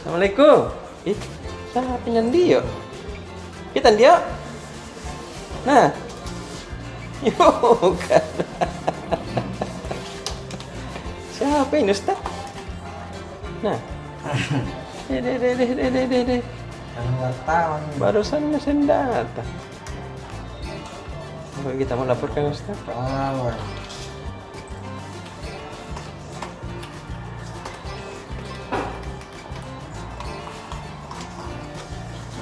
Assalamualaikum. Ih, siapa yang dia? Kita dia. Nah. Yuk kan. Siapa ini Ustaz? Nah. Deh. Wartawan. Barusan mesin data. Apa kita mau laporkan Ustaz? Kawan.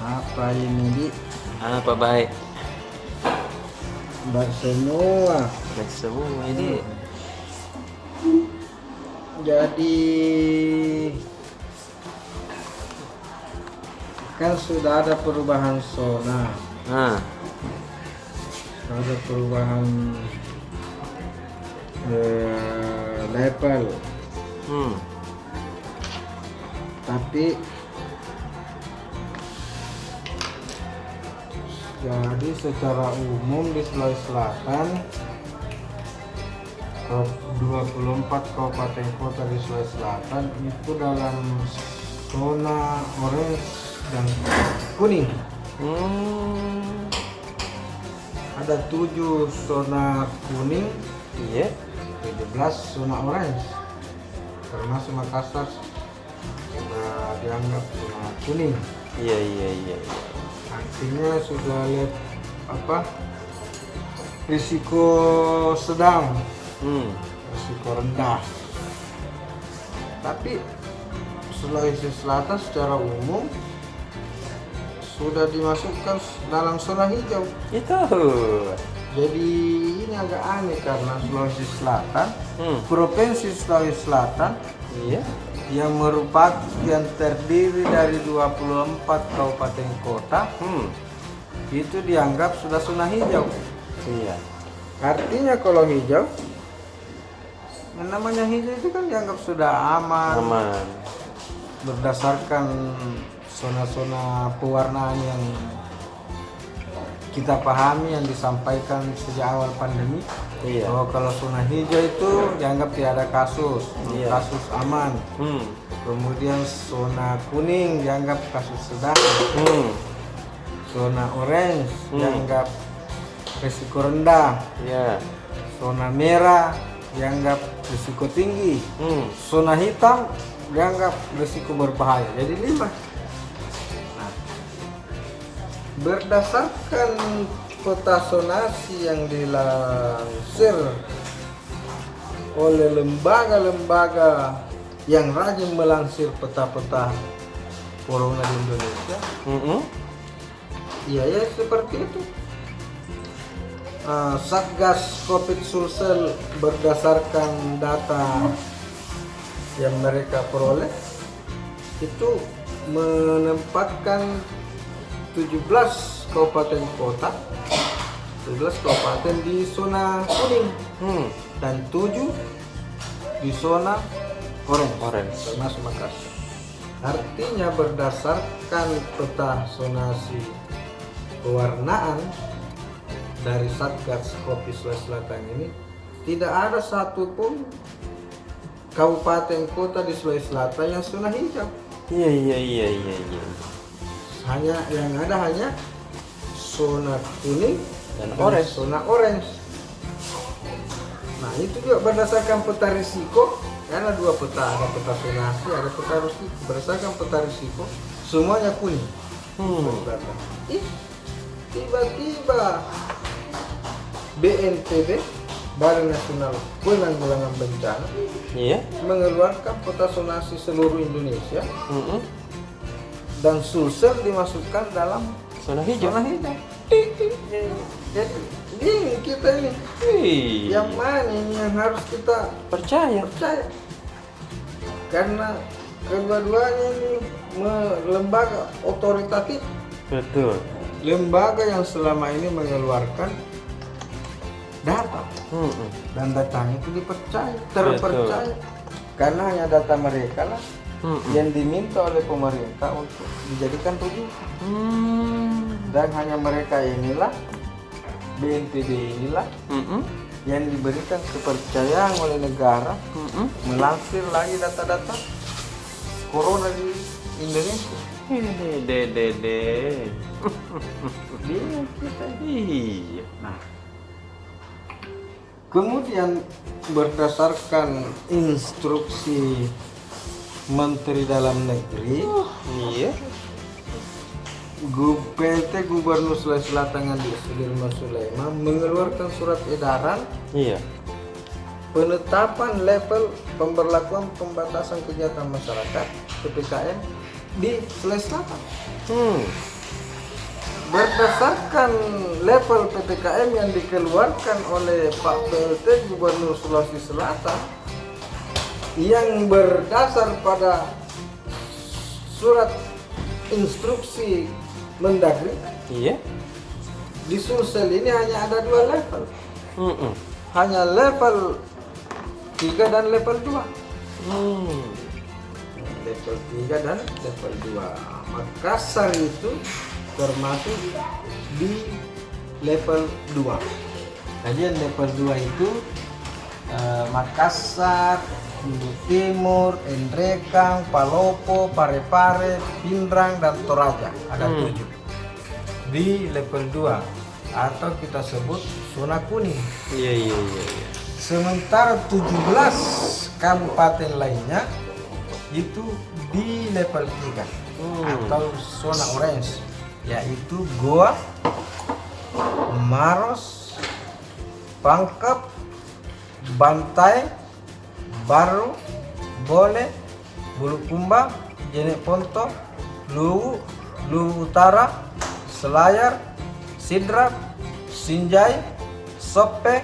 Apa ini di? Apa baik? Baik semua. Baik semua ini. Jadi kan sudah ada perubahan zona, Nah, ada perubahan level, tapi jadi secara umum di Sulawesi Selatan 24 kabupaten kota di Sulawesi Selatan itu dalam zona orange dan kuning. Ada 7 zona kuning, iya. 17 zona orange, termasuk Makassar sudah dianggap zona kuning. Iya. Artinya sudah lihat risiko sedang, risiko rendah. Tapi Sulawesi Selatan secara umum sudah dimasukkan dalam zona hijau. Itu. Jadi ini agak aneh karena Sulawesi Selatan, Provinsi Sulawesi Selatan Iya. yang merupakan yang terdiri dari 24 kabupaten kota itu dianggap sudah zona hijau. Iya. Artinya kalau hijau, yang namanya hijau itu kan dianggap sudah aman. Berdasarkan zona-zona pewarnaan yang kita pahami yang disampaikan sejak awal pandemi. Iya. Bahwa kalau zona hijau itu dianggap tidak ada kasus, Iya. kasus aman. Kemudian zona kuning dianggap kasus sedang. Zona orange dianggap risiko rendah. Iya. Zona merah dianggap risiko tinggi. Zona hitam dianggap risiko berbahaya. Jadi 5. Nah, berdasarkan peta zonasi yang dilansir oleh lembaga-lembaga yang rajin melansir peta-peta corona di Indonesia, iya ya seperti itu. Satgas Covid Sulsel berdasarkan data yang mereka peroleh itu menempatkan 17 kabupaten kota, 17 kabupaten di zona kuning dan 7 di zona orange. Termasuk Makassar. Artinya berdasarkan peta zonasi pewarnaan dari Satgas Covid Sulawesi Selatan ini, tidak ada satupun kabupaten kota di Sulawesi Selatan yang zona hijau. Iya. Hanya yang ada hanya zona kuning Dan orange. zona orange. Nah, itu juga berdasarkan peta risiko. Karena 2 peta, ada peta zonasi, ada peta risiko. Berdasarkan peta risiko, semuanya kuning. Tiba-tiba BNPB, Badan Nasional Penanggulangan Bencana, Iya. mengeluarkan peta zonasi seluruh Indonesia dan Sulsel dimasukkan dalam Zona hijau. zona hijau. Jadi ini kita ini yang mana ini yang harus kita Percaya. percaya? Karena kedua-duanya ini lembaga otoritatif, Betul. lembaga yang selama ini mengeluarkan data dan datanya itu terpercaya karena hanya data mereka lah yang diminta oleh pemerintah untuk dijadikan rujukan. Dan hanya mereka inilah, BNPB inilah yang diberikan kepercayaan oleh negara melansir lagi data-data corona di Indonesia. Dede. Bingung kita. Iya. Nah, kemudian berdasarkan instruksi Menteri Dalam Negeri, Iya. PT Gubernur Sulawesi Selatan Andi Sudirman Sulaiman mengeluarkan surat edaran Iya. penetapan level pemberlakuan pembatasan kegiatan masyarakat PPKM di Sulawesi Selatan. Berdasarkan level PPKM yang dikeluarkan oleh Pak PLT Gubernur Sulawesi Selatan yang berdasar pada surat instruksi Mendagri, Iya. di Sulsel ini hanya ada 2 level. Hanya level 3 dan level 2. Level 3 dan level 2. Makassar itu termasuk di level 2. Jadi yang level 2 itu Makassar, Bulu Timur, Endrekang, Palopo, Parepare, Pindrang, dan Toraja. Ada 7 di level 2 atau kita sebut zona kuning. Iya. Sementara 17 kabupaten lainnya itu di level 3 atau zona orange, yaitu Goa, Maros, Pangkep, Bantai, Baru, Bole, Bulukumba, Jeneponto, Luwu, Luwu Utara, Selayar, Sidrap, Sinjai, Sope,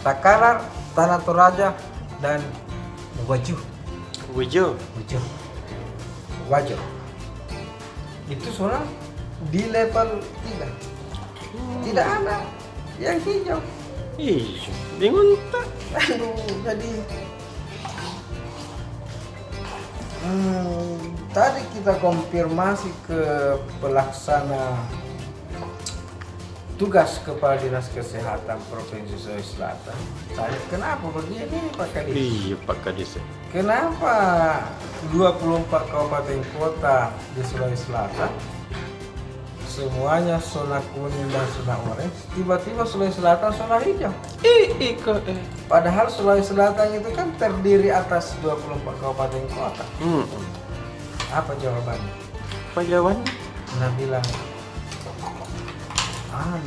Takalar, Tanah Toraja, dan Wajuh. Wajuh. Itu zona di level 3. Tidak ada yang hijau. Iya. Bingung tak? Aduh, jadi tadi kita konfirmasi ke pelaksana tugas Kepala Dinas Kesehatan Provinsi Sulawesi Selatan. Tanya kenapa begini Pak Kadis? Iya Pak Kadis. Kenapa 24 kabupaten kota di Sulawesi Selatan semuanya zona kuning dan zona orange, tiba-tiba Sulawesi Selatan zona hijau? Padahal Sulawesi Selatan itu kan terdiri atas 24 kabupaten kota. Apa jawabannya? Apa jawabannya? Nah bilang,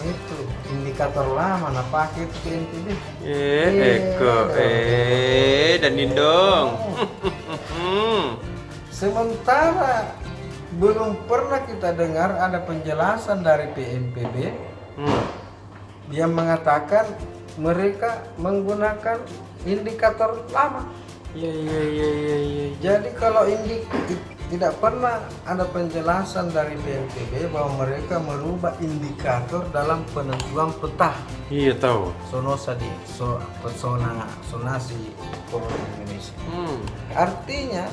itu indikator lama, nah pakai itu PNPB. Dan Indong. Sementara belum pernah kita dengar ada penjelasan dari PNPB yang mengatakan mereka menggunakan indikator lama. Iya. Jadi kalau tidak pernah ada penjelasan dari BNPB bahwa mereka merubah indikator dalam penentuan peta. Iya tahu. Sonasi Corona Indonesia. Artinya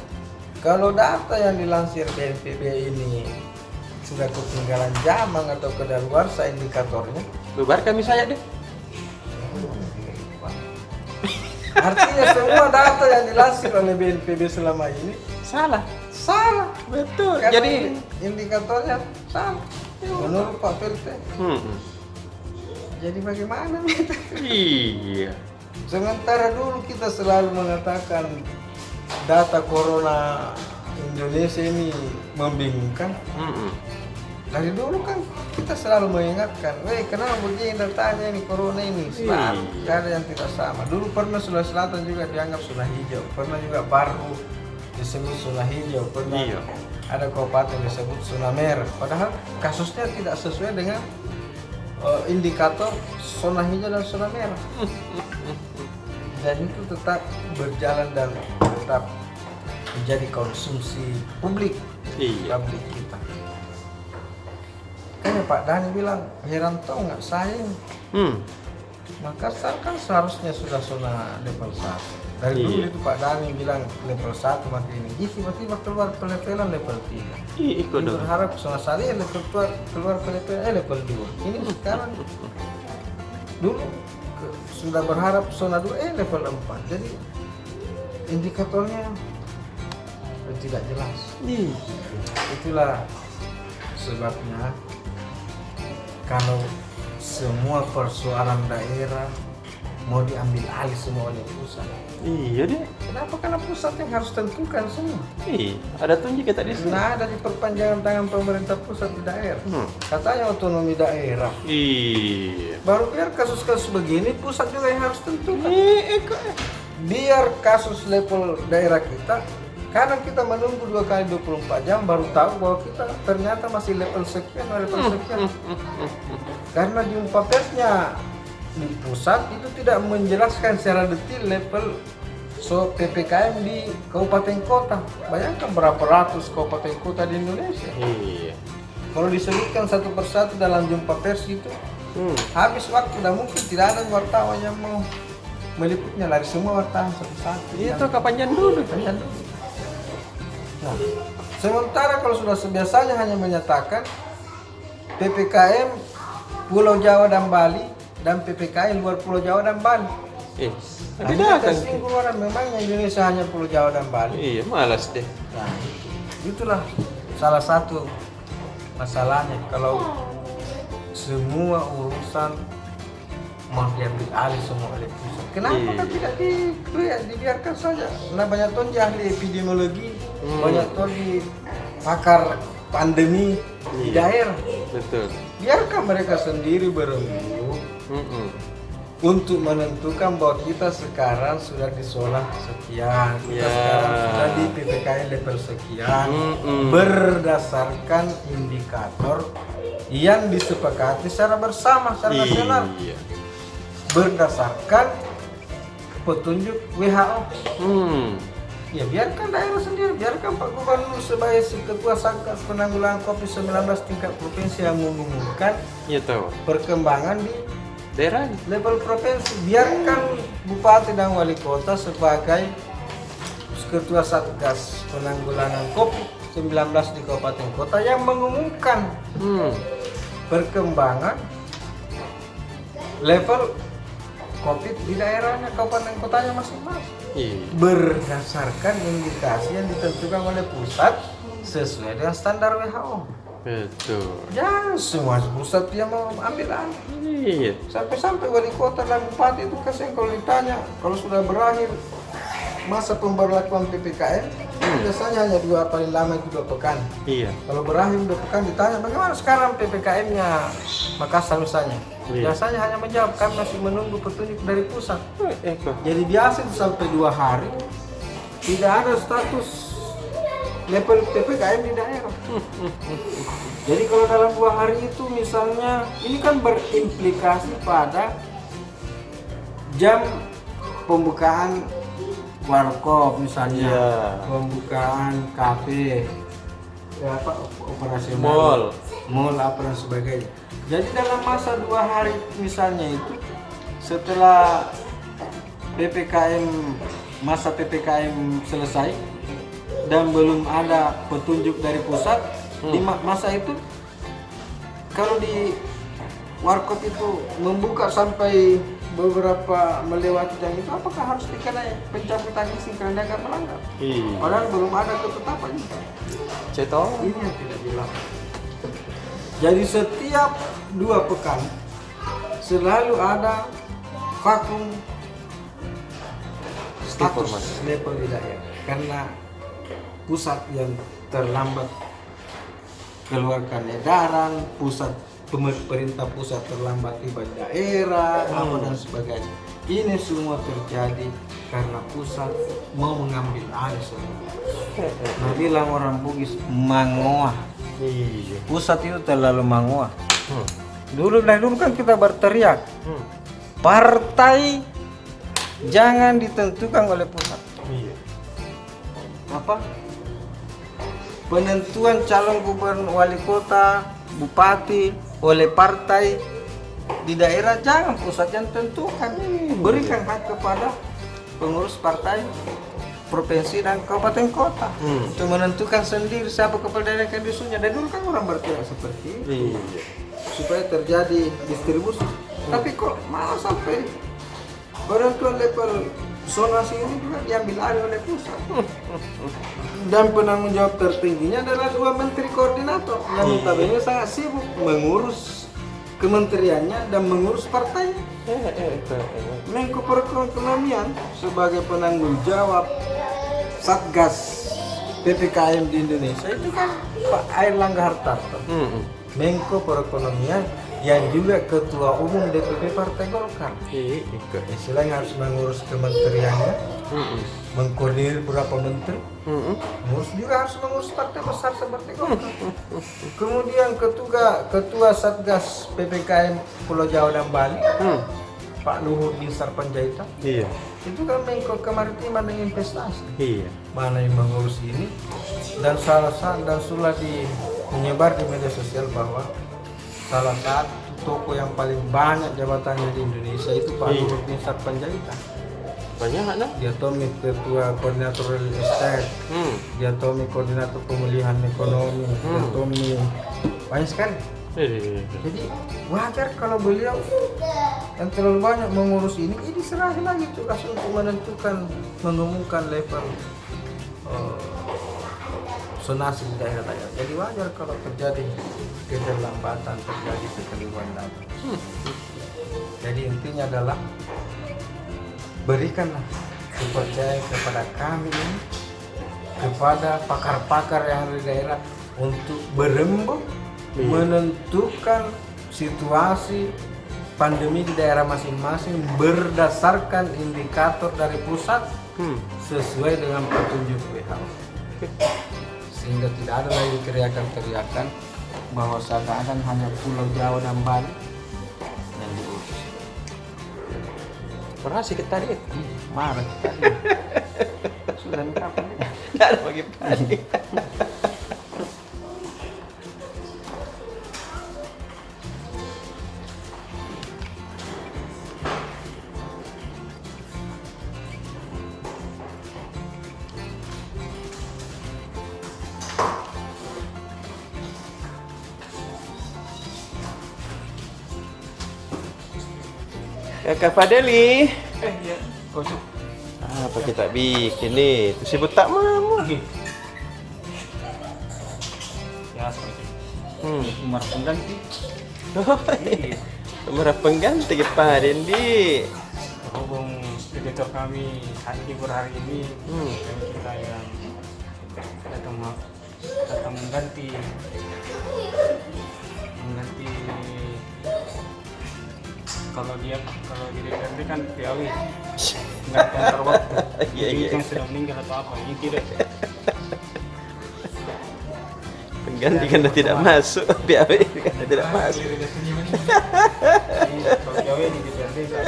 kalau data yang dilansir BNPB ini sudah ketinggalan zaman atau kedaluarsa indikatornya, Bubarkan misalnya deh. artinya semua data yang dilansir oleh BNPB selama ini Salah. Betul. karena Jadi indikatornya salah menurut Pak PLT. Jadi bagaimana? Iya. Sementara dulu kita selalu mengatakan data Corona Indonesia ini membingungkan. Dari dulu kan kita selalu mengingatkan, kenapa begini datanya ini Corona ini selalu tidak ada yang tidak sama. Dulu pernah Sulawesi Selatan juga dianggap zona hijau, pernah juga Baru disebut zona hijau, pernah ada kabupaten disebut zona merah. Padahal kasusnya tidak sesuai dengan indikator zona hijau dan zona merah. Dan itu tetap berjalan dan tetap menjadi konsumsi publik publik kita. Kayaknya Pak Dhani bilang, heran tau nggak saya Makassar kan seharusnya sudah zona level 1. Dari dulu itu Pak Dhani bilang level 1 mati ini. Tiba-tiba keluar pelevelan level 3. Ikut dong. Berharap zona 1 ya keluar pelevelan level 2. Ini sekarang dulu sudah berharap zona 2 level 4. Jadi indikatornya tidak jelas. Ih. Itulah sebabnya kalau semua persoalan daerah mau diambil alih semua oleh pusat. Iya deh. Kenapa? Karena pusat yang harus tentukan semua. Ih, ada tunjuk kita di sini. Nah, ada di perpanjangan tangan pemerintah pusat di daerah. Katanya otonomi daerah. Iya. Baru biar kasus-kasus begini pusat juga yang harus tentukan. Iya. Biar kasus level daerah kita, karena kita menunggu 2 kali 24 jam baru tahu bahwa kita ternyata masih level sekian, level sekian. Karena jumpa persnya di pusat itu tidak menjelaskan secara detail level PPKM di kabupaten kota. Bayangkan berapa ratus kabupaten kota di Indonesia. Iya. Kalau disebutkan satu persatu dalam jumpa pers itu, habis waktu, dan mungkin tidak ada wartawan yang mau meliputnya, lari semua wartawan satu-satu. Itu kapan dulu? Nah, sementara kalau sudah biasanya hanya menyatakan PPKM Pulau Jawa dan Bali dan PPKM luar Pulau Jawa dan Bali. Beda kan? Orang memangnya Indonesia hanya Pulau Jawa dan Bali. Iya, malas deh. Nah, itulah salah satu masalahnya kalau semua urusan mau diambil alih semua oleh pusat. Kenapa kan tidak dibiarkan saja? Nah, banyak tuh di ahli epidemiologi, banyak tuh di pakar pandemi di daerah. Betul. Biarkan mereka sendiri berembuk untuk menentukan bahwa kita sekarang sudah di zona sekian, kita sekarang sudah di PPKM level sekian, berdasarkan indikator yang disepakati secara bersama, secara nasional, berdasarkan petunjuk WHO. Ya biarkan daerah sendiri, biarkan Pak Gubernur sebagai Ketua Satgas Penanggulangan COVID-19 tingkat provinsi yang mengumumkan perkembangan di daerah level provinsi. Biarkan Bupati dan Wali Kota sebagai Ketua Satgas Penanggulangan COVID-19 di kabupaten kota yang mengumumkan perkembangan level COVID di daerahnya, kabupaten kotanya masing-masing. Berdasarkan indikasi yang ditentukan oleh pusat sesuai dengan standar WHO. Betul. Jangan semua pusat dia mau ambil alih. Iya. Sampai-sampai wali kota dan bupati itu kasihan kalau ditanya, kalau sudah berakhir masa pemberlakuan PPKM, biasanya hanya 2, paling lama itu 2 pekan. Iya. Kalau berakhir 2 pekan ditanya bagaimana sekarang PPKM-nya Makassar misalnya. Biasanya hanya menjawab kami masih menunggu petunjuk dari pusat. Jadi biasa itu sampai 2 hari tidak ada status level PPKM di daerah. Jadi kalau dalam 2 hari itu misalnya, ini kan berimplikasi pada jam pembukaan warkop misalnya, pembukaan kafe, operasional, mall apa dan sebagainya. Jadi dalam masa 2 hari misalnya itu, setelah masa PPKM selesai dan belum ada petunjuk dari pusat, di masa itu kalau di warkop itu membuka sampai beberapa melewati jam itu, apakah harus dikenai pencabutan izin karena nggak melanggar? Padahal belum ada ketetapannya. Ini yang tidak jelas. Jadi setiap 2 pekan selalu ada vakum status level di daerah karena pusat yang terlambat keluarkan edaran, pemerintah pusat terlambat tiba di daerah, apa dan sebagainya. Ini semua terjadi karena pusat mau mengambil alih semua. Nah, bilang orang Bugis mangoah. Pusat itu terlalu mangoah. Dulu kan kita berteriak, partai jangan ditentukan oleh pusat. Apa? Penentuan calon gubernur, wali kota, bupati oleh partai di daerah jangan pusat yang tentukan. Berikan hak kepada pengurus partai provinsi dan kabupaten kota untuk menentukan sendiri siapa kepala daerah yang disuruhnya. Dan dulu kan orang berteriak seperti itu supaya terjadi distribusi. Tapi kok malah sampai penentuan level zonasi ini juga diambil alih oleh pusat. Dan penanggung jawab tertingginya adalah 2 menteri koordinator yang notabene sangat sibuk mengurus kementeriannya dan mengurus partainya. Menko Perekonomian sebagai penanggung jawab Satgas PPKM di Indonesia itu kan Pak Airlangga Hartarto. Menko Perekonomian yang juga ketua umum DPP Partai Golkar. Istilahnya harus mengurus kementeriannya, mengkoordinir beberapa menteri, mengurus juga harus mengurus partai besar seperti Golkar. Kemudian ketua Satgas PPKM Pulau Jawa dan Bali, Pak Luhut Binsar Panjaitan. Iya. Itu kan Menko Kemaritiman dan Investasi. Iya. Mana yang mengurus ini? Dan sudah menyebar di media sosial bahwa salah satu toko yang paling banyak jabatannya di Indonesia itu Pak Luhut Binsar Panjaitan. Banyak kan? Dia Tommy ketua koordinator real estate, dia Tommy koordinator pemulihan ekonomi, dia Tommy banyak sekali. Jadi wajar kalau beliau yang terlalu banyak mengurus ini diserahin lagi tugas untuk menentukan, mengumumkan level zonasi di daerah-daerah. Jadi wajar kalau terjadi keterlambatan, terjadi kekeliruan data. Jadi intinya adalah berikanlah kepercayaan kepada kami ini, kepada pakar-pakar yang ada di daerah untuk berembuk menentukan situasi pandemi di daerah masing-masing berdasarkan indikator dari pusat sesuai dengan petunjuk WHO. Sehingga tidak ada lagi teriakan-teriakan bahwa seakan-akan hanya Pulau Jawa dan Bali yang diurus. Berhasil kita lihat. Marah sekali. Sudah kapan? Tidak ada bagi panik. Kakak Fadeli. Iya. Apa kita bikin nih? Itu sibuk tak mau. Ya seperti umar pengganti. Nomor pengganti ke Pak Dendi. Berhubung editor kami libur hari ini, kami kita yang datang mengganti kalau di DPRD kan PAW nggak antar waktu. Jadi yang sudah meninggal atau apa ini tidak. Pengganti karena tidak masuk, PAW karena tidak masuk. Jadi kalau PAW di DPRD kan.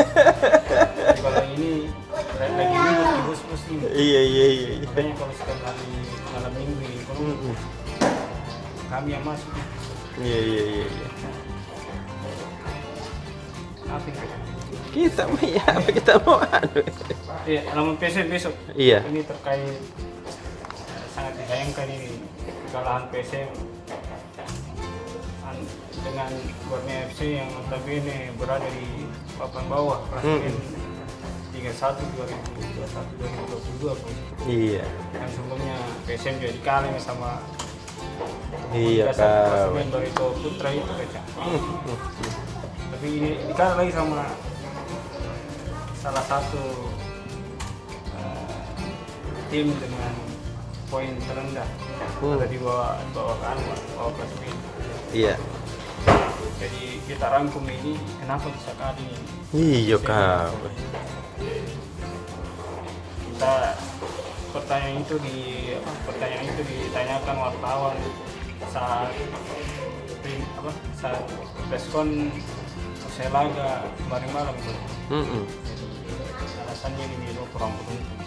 Kalau ini lagi libur di bus ini. Iya. Makanya kalau setiap hari malam minggu ini kalau kami yang masuk. Iya. Apa itu? Kita mau ya, apa kita mau anu? Iya, halaman PC besok. Iya. Ini terkait sangat disayangkan ini kekalahan PC dengan Borneo FC yang notabene berada di papan bawah klasemen 31 2021 2022. Iya. Yang sebelumnya PSM juga dikalah sama Iya, klasemen Barito Putra itu kaca. Tapi ini dikalah lagi sama salah satu tim dengan poin terendah, ada di bawah klasemen. Iya. Jadi kita rangkum ini kenapa bisa kalah ini. Iya kau. Kita pertanyaan itu ditanyakan wartawan saat preskon usai laga kemarin malam tuh. Alasannya ini Milo kurang beruntung.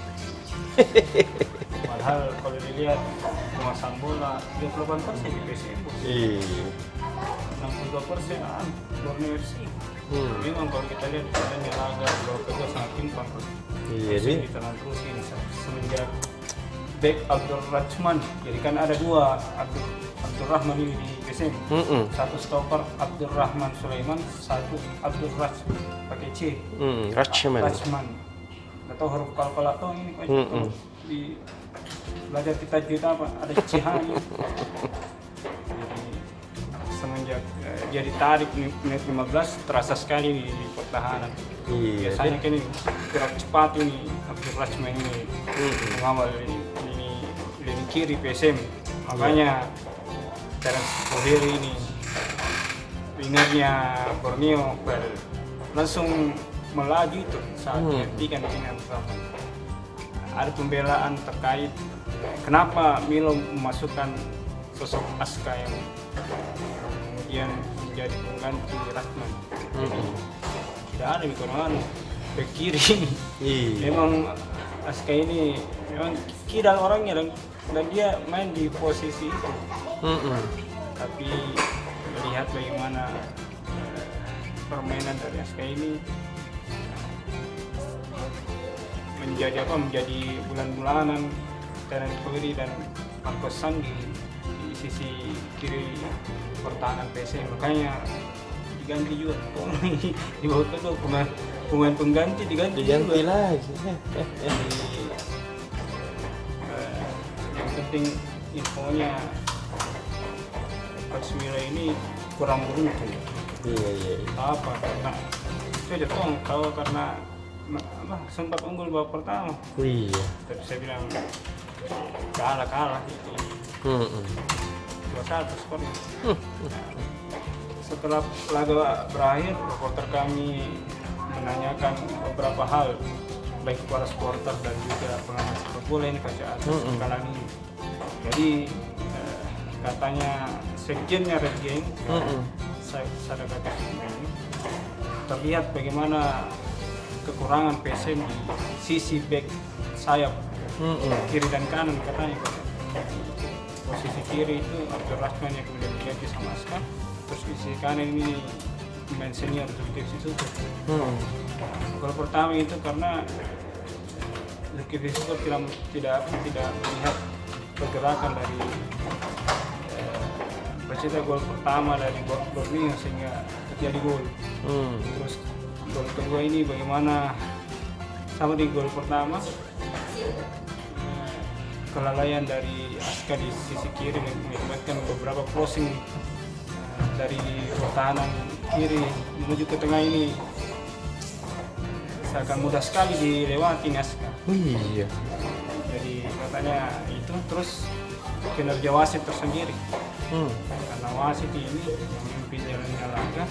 Padahal kalau dilihat penguasaan bola 38% di PSM. Iya. 62% Borneo FC. Memang kalau kita lihat jalannya laga dua kedua sangat timpang. Iya nih. Ditelan terus ini semenjak back Abdul Rahman. Jadi kan ada dua Abdul Rahman ini di PSM. Satu stopper Abdul Rahman Sulaiman, satu Abdul Rahman pakai C. Rachman. Rachman. atau huruf kalkulator ini coach. Di belajar kita apa ada cihanya. Jadi semenjak dia ditarik menit 15 terasa sekali di pertahanan. Iya. Biasanya kan ini gerak cepat ini Abdul Rachman ini mengawal ini lini kiri PSM. Makanya Terence Bohiri ini wingernya Borneo langsung melaju itu saat dihentikan dengan ada pembelaan terkait kenapa Milo memasukkan sosok Aska yang kemudian menjadi pengganti Rachman. Jadi tidak ada mikonan bek kiri. Iya. Memang Aska ini memang kidal orangnya dan dia main di posisi itu. Tapi melihat bagaimana permainan dari Aska ini menjadi bulan-bulanan Terence Bohiri dan Marcos Sandi di sisi kiri pertahanan PSM. Makanya diganti juga di bawah kedua pemain pengganti diganti juga. lagi. Jadi, yang penting infonya Coach Milo ini kurang beruntung. Iya. Apa? Karena itu aja kalau karena sempat unggul babak pertama. Iya. Tapi saya bilang kalah gitu. 2-1 skornya. Setelah laga berakhir, reporter kami menanyakan beberapa hal baik kepada supporter dan juga pengamat sepak bola ini pada atas kekalahan ini. Jadi katanya sekjennya Red Gang, Sadaqah ini terlihat bagaimana kekurangan PSM di sisi back sayap kiri dan kanan katanya. Posisi kiri itu Abdul Rachman yang kemudian diganti sama Aska, terus di sisi kanan ini pemain senior Zulkifli Syukur. Kalau pertama itu karena Zulkifli Syukur tidak melihat pergerakan dari pencipta gol pertama dari Borneo sehingga terjadi gol. Terus gol kedua ini bagaimana sama di gol pertama kelalaian dari Aska di sisi kiri mengakibatkan beberapa crossing dari pertahanan kiri menuju ke tengah ini seakan mudah sekali dilewati Aska. Iya. Jadi katanya itu terus kinerja wasit tersendiri. Karena wasit ini yang memimpin jalannya laga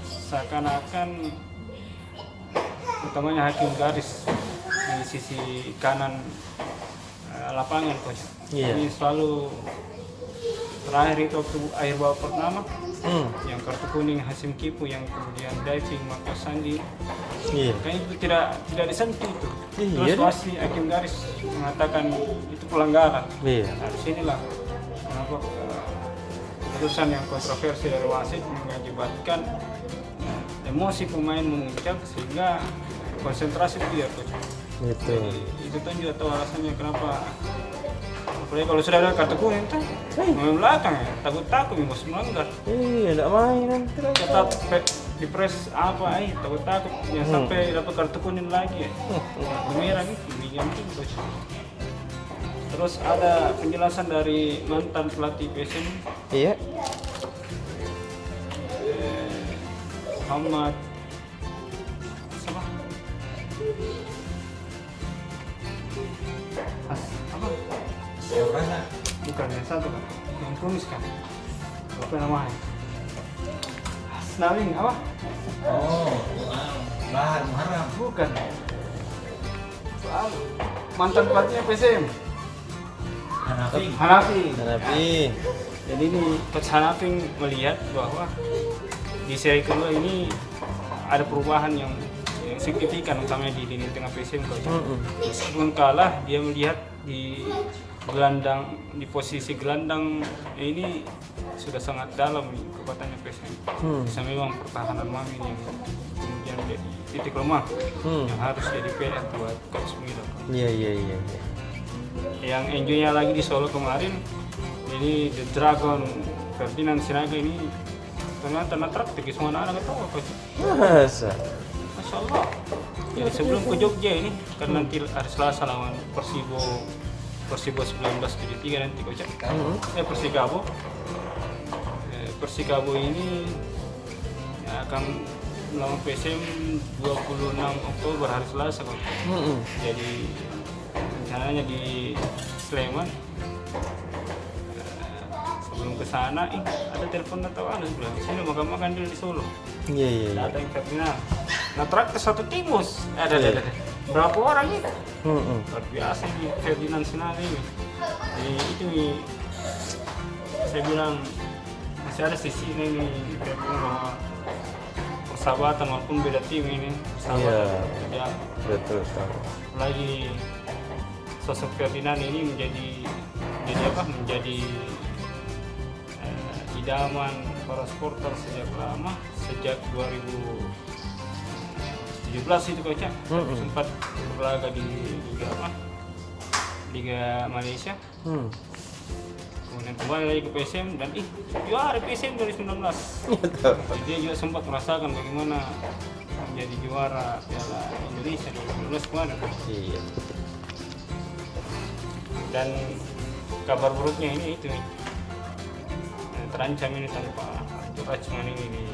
seakan-akan utamanya hakim garis di sisi kanan lapangan coach. Ini selalu terakhir itu waktu akhir babak pertama yang kartu kuning Hasim Kipu yang kemudian diving Marcos Sandi. Kayaknya itu tidak disentuh itu. Terus wasit hakim garis mengatakan itu pelanggaran. Nah, disinilah kenapa keputusan yang kontroversi dari wasit mengakibatkan emosi pemain memuncak sehingga konsentrasi dia coach. Itu tunjuk atau alasannya kenapa apalagi kalau sudah ada kartu kuning tuh main belakang ya takut bos melanggar. Iya, enggak main nanti lagi. Tetap di press apa takut yang sampai dapat kartu kuning lagi ya. Merah nih diganti coach. Terus ada penjelasan dari mantan pelatih PSM. Iya. Muhammad apa? Yang mana? Bukan yang satu kan? Yang kumis kan? Apa namanya? Asnawing apa? Bahar Muharram. Bukan. Mantan pelatihnya PSM. Hanafi. Jadi ini Coach Hanafi melihat bahwa di seri kedua ini ada perubahan yang signifikan utamanya di lini tengah PSM. Meskipun kalah, dia melihat di posisi gelandang ini sudah sangat dalam kekuatannya PSM. Bisa memang pertahanan Mamin yang kemudian jadi titik lemah yang harus jadi PR buat Coach Milo. Iya. Yang enjoynya lagi di Solo kemarin ini The Dragon Ferdinand Sinaga ini ternyata traktik semua anak-anak tahu Coach. Masa? Masya Allah. Jadi sebelum ke Jogja ini kan nanti hari Selasa lawan Persibo 1973 nanti Coach. Persikabo. Persikabo ini akan melawan PSM 26 Oktober hari Selasa Coach. Jadi rencananya di Sleman. Sebelum ke sana, ada telepon atau ada bilang sini makan dulu di Solo. Iya. Ada yang Ferdinand. Nah traktir satu timus. Ada. Berapa orang itu? Luar biasa di Ferdinand Sinali ini. Jadi itu saya bilang masih ada sisi ini bahwa persahabatan walaupun beda tim ini. Persahabatan. Ya. Betul. Lagi sosok Ferdinand ini menjadi idaman para supporter sejak lama, sejak 2017 itu Coach. Sempat berlaga di Liga Malaysia. Kemudian kembali lagi ke PSM dan juara PSM 2019. Jadi dia juga sempat merasakan bagaimana menjadi juara Piala Indonesia 2019 kemarin. Iya. Dan kabar buruknya ini itu terancam ini tanpa Rachman ini di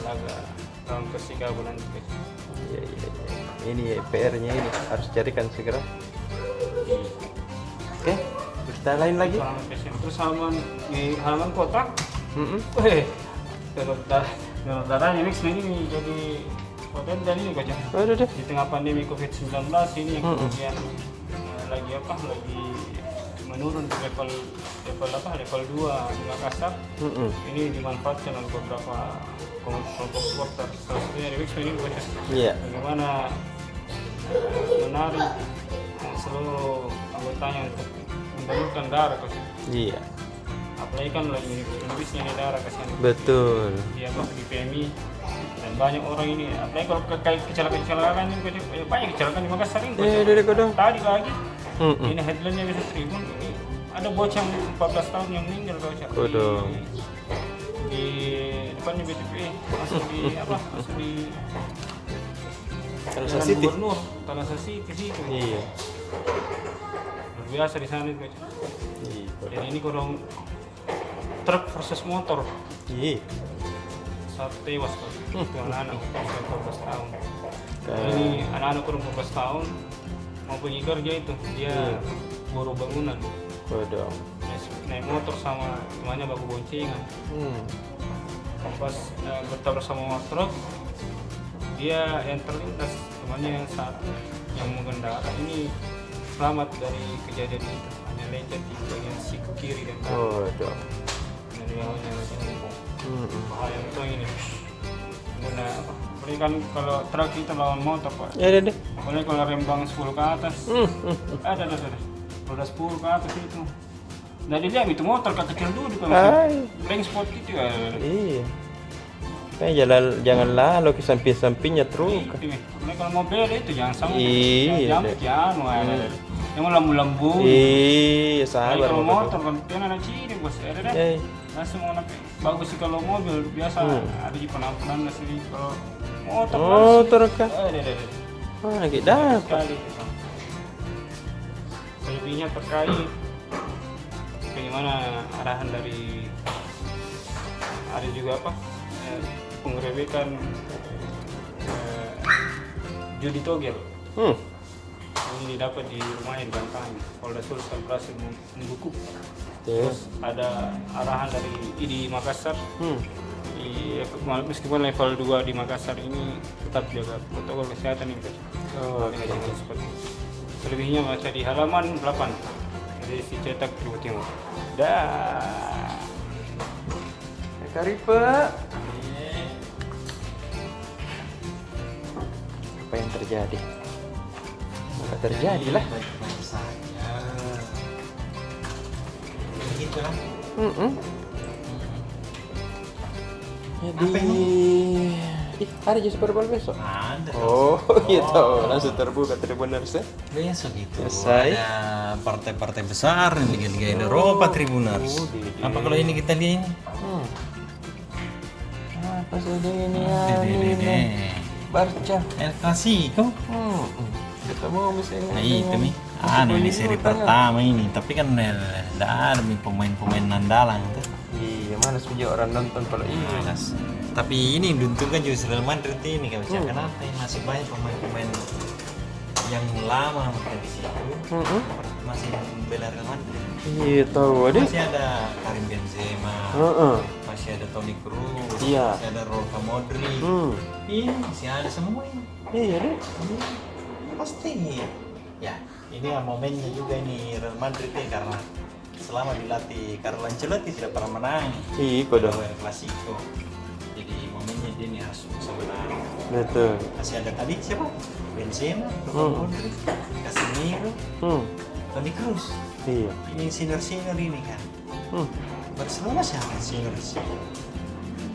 laga lawan Persikabo nanti. Iya. Ini PR-nya ini harus carikan segera. Oke, kita lain lagi. Terus halaman kota. Donor darah ini jadi potensial ini Coach. Aduh. Di tengah pandemi COVID-19 ini yang kemudian lagi menurun ke level 2 di Makassar. Ini dimanfaatkan oleh beberapa kelompok supporter, salah satunya di Wixman ini Coach. Iya. Bagaimana menarik seluruh anggotanya untuk mendonorkan darah Coach. Iya. Apalagi kan lagi habisnya nih darah kasihan. Betul. Dia di PMI dan banyak orang ini. Apalagi kalau kecelakaan ini banyak kecelakaan di Makassar ini. Tadi lagi. Ini headline-nya bisa Tribun. Ini ada bocah 14 tahun yang meninggal Coach. Di depannya BTP masuk di Tanah City. Tanah City situ. Iya. Luar biasa di sana Coach. Iya. Jadi ini kurang truk versus motor. Iya. Satu tewas Coach. Itu anak-anak usia 14 tahun. Ini anak-anak kurang 14 tahun mau pergi kerja itu dia buruh bangunan. Naik motor sama temannya baku boncengan. Pas bertabrak sama truk, dia yang terlintas, temannya yang satu yang mengendara ini selamat dari kejadian itu, hanya lecet di bagian siku kiri dan kanan. Dan nyawanya bahaya betul ini. Kemudian boleh kan kalau truk kita lawan motor Pak. Iya. Boleh kalau rembang 10 ke atas. Ada. Roda 10 ke atas itu. Nah dia itu motor kecil dulu kan blank spot gitu ya. Iya. Jangan lalu ke samping-sampingnya truk. Nah, kalau mobil itu jangan sama. Iya. Yang lambu-lambu. Iya, sabar. Kalau motor kan ada ciri bos. Ada deh. Langsung bagus sih kalau mobil biasa ada di penampilan sih kalau motor kan. Ada. Lagi dapat. Selebihnya terkait bagaimana arahan dari ada juga penggerebekan judi togel. Ini didapat di rumahnya di Bantaeng. Polda Sulsel berhasil membukuk. Terus ada arahan dari di Makassar. Meskipun level 2 di Makassar ini tetap jaga protokol kesehatan ini. Seperti selebihnya baca di halaman 8 dari si cetak Tribun Timur. Dah. Karipa. Apa yang terjadi? Nggak terjadi lah. Baik-baik saja. Begitulah. Jadi, ada Super Bowl besok? Ada. Oh, gitu. Langsung terbuka Tribuners ya? Besok itu Selesai. ada partai-partai besar Liga-Liga Eropa Tribuners. Apa kalau ini kita lihat ini? Apa saja ini ya? Barca. El Clasico. Ketemu misalnya. Nah itu nih. Ini seri pertama ini. Tapi kan tidak ada nih pemain-pemain andalan tuh. Iya, mana sebenarnya orang nonton kalau ini. Malas. Tapi ini diuntungkan juga Real Madrid ini kalau kenapa ya masih banyak pemain-pemain yang lama mungkin di situ masih membela Real Madrid. Iya tahu deh. Masih ada Karim Benzema, masih ada Toni Kroos, Iya. masih ada Luka Modric. Iya masih ada semua ini. Iya deh. Pasti ya ini ya momennya juga ini Real Madrid ya karena selama dilatih Carlo Ancelotti tidak pernah menang. Iya kok dong. El Clasico. Jadi momennya dia nih harus bisa menang. Betul. Masih ada tadi siapa? Benzema, Luka Modric, Casemiro, Toni Kroos. Iya. Ini senior ini kan. Barcelona siapa senior?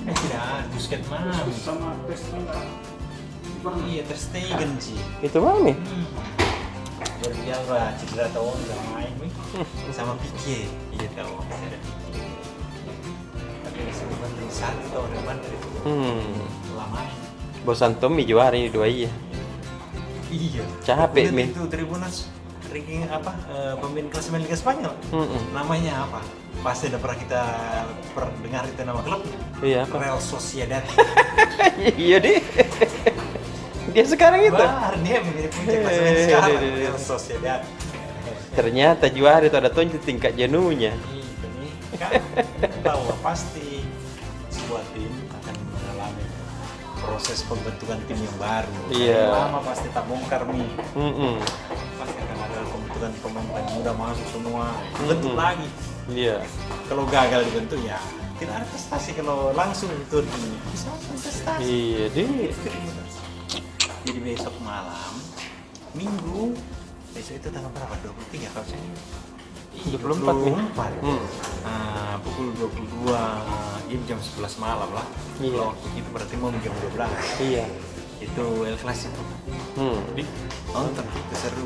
Tidak ada Busquets mana? Sama Pestina. Iya Ter Stegen sih. Itu mana nih? Berbicara cedera tahun udah main nih. Sama Pique. Iya tahu masih ada Pique. Tapi sebenarnya dari satu tahun Real Madrid. Lama. Bosan Tommy juara ini 2 iya. Iya. Capek, Lihat Mi. itu Tribunas ranking apa pemain klasemen Liga Spanyol. Namanya apa? Pasti udah pernah kita dengar itu nama klubnya. Iya apa? Real Sociedad. Iya deh. Dia sekarang itu. Bar, dia menjadi puncak klasemen sekarang Real Sociedad. Ternyata juara itu ada tonjol tingkat jenuhnya. Itu nih kan tahu pasti sebuah tim akan mengalami proses pembentukan tim yang baru. Iya. Lama pasti tak bongkar nih. Pasti akan ada pembentukan pemain muda masuk semua. Bentuk lagi. Iya. Kalau gagal dibentuk ya tidak ada prestasi. Kalau langsung itu bisa prestasi. Iya deh. Jadi besok malam Minggu besok itu tanggal berapa? 23 kalau saya 24 nih. Pukul 22 ini jam 11 malam lah. Iya. Kalau waktu itu berarti mau jam 12. Iya. Itu El Clasico. Jadi nonton itu seru.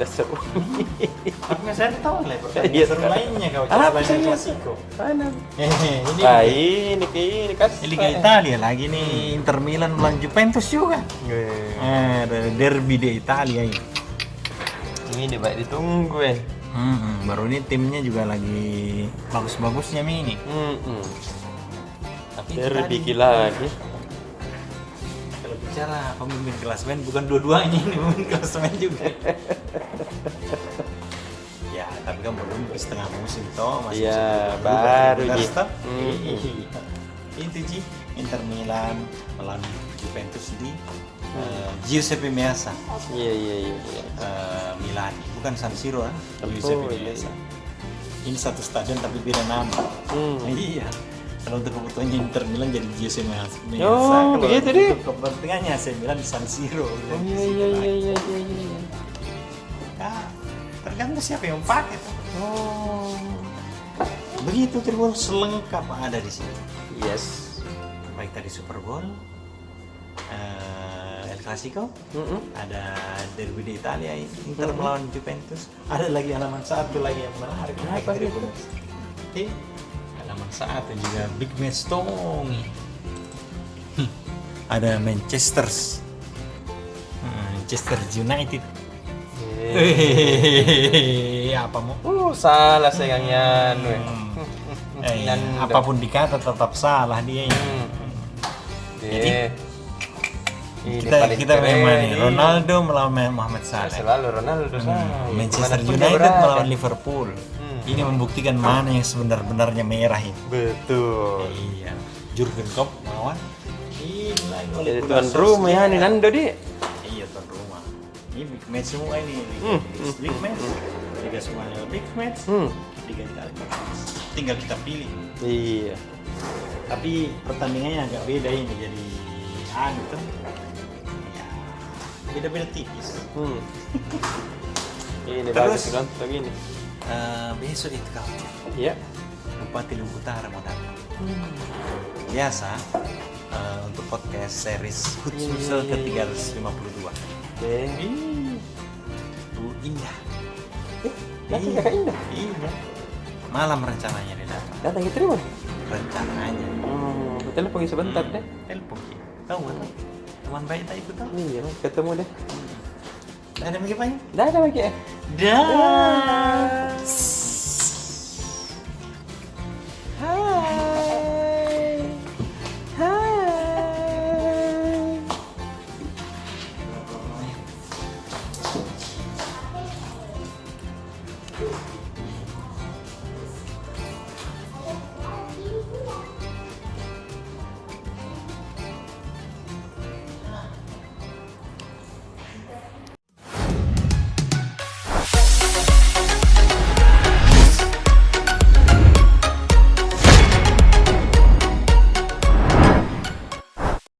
Dasar. Tapi saya tahu lah Iya, seru lainnya kau apa selain El sih? Clasico. Mana? Ini Ini kas. Liga Italia lagi nih, Inter Milan melawan Juventus juga. Ada derby di Italia ini. Ini baik ditunggu ya. Baru ini timnya juga lagi bagus-bagusnya ini. Tapi itu Derby tadi, lagi. kalau bicara pemimpin klasemen bukan dua-duanya ini pemimpin klasemen juga. Ya, tapi kan belum setengah musim toh masih. Iya, bisa baru benar, Ji. stop. Itu Ji, Inter Milan melawan Juventus di Giuseppe Meazza. Iya. Milan, bukan San Siro kan? Oh, Giuseppe iya. Meazza. Ini satu stadion tapi beda nama. Iya. Kalau untuk kebutuhannya Inter Milan jadi Giuseppe Meazza. Oh, Kalau begitu deh. untuk kepentingannya AC Milan di San Siro. Oh iya. Ya, tergantung siapa yang pakai tuh. Oh. Begitu Tribun selengkap ada di sini. Yes. Baik tadi Super Bowl, El Clasico, ada derby di Italia, Inter melawan Juventus. Ada lagi halaman satu lagi yang menarik. Apa itu? Halaman satu juga big match tong. Ada Manchester United. Apa mau? Salah sayangnya Apapun dikata tetap salah dia ini. Jadi kita memang nih, Ronaldo melawan Mohamed Salah. Selalu Ronaldo salah. Manchester Dimanapun dia United berada. melawan Liverpool. Ini membuktikan mana yang sebenar-benarnya merah ini. Betul. Iya. Jurgen Klopp melawan Jadi tuan rumah ya nih Nando di. Iya tuan rumah. Ini big match semua ini. Big match. Liga Spanyol big match. Liga Italia big match. Tinggal kita pilih. Iya. Tapi pertandingannya agak beda ini jadi gitu. Ya, beda-beda tipis. Ini Terus? bagus nonton begini. Besok itu kau Iya. Bupati Lubu Utara mau datang. Biasa untuk podcast series Futsal ke-352. Bu Indah. Datang kakak Indah. Iya. Malam rencananya dia datang. Datang ke Tribun. Rencananya. Telepon sebentar deh. Telepon kita. Tahu kan? teman baik tak ikut tahu. Iya, ketemu deh. Ada bagaimana? Dah, dah, Maki. Dah.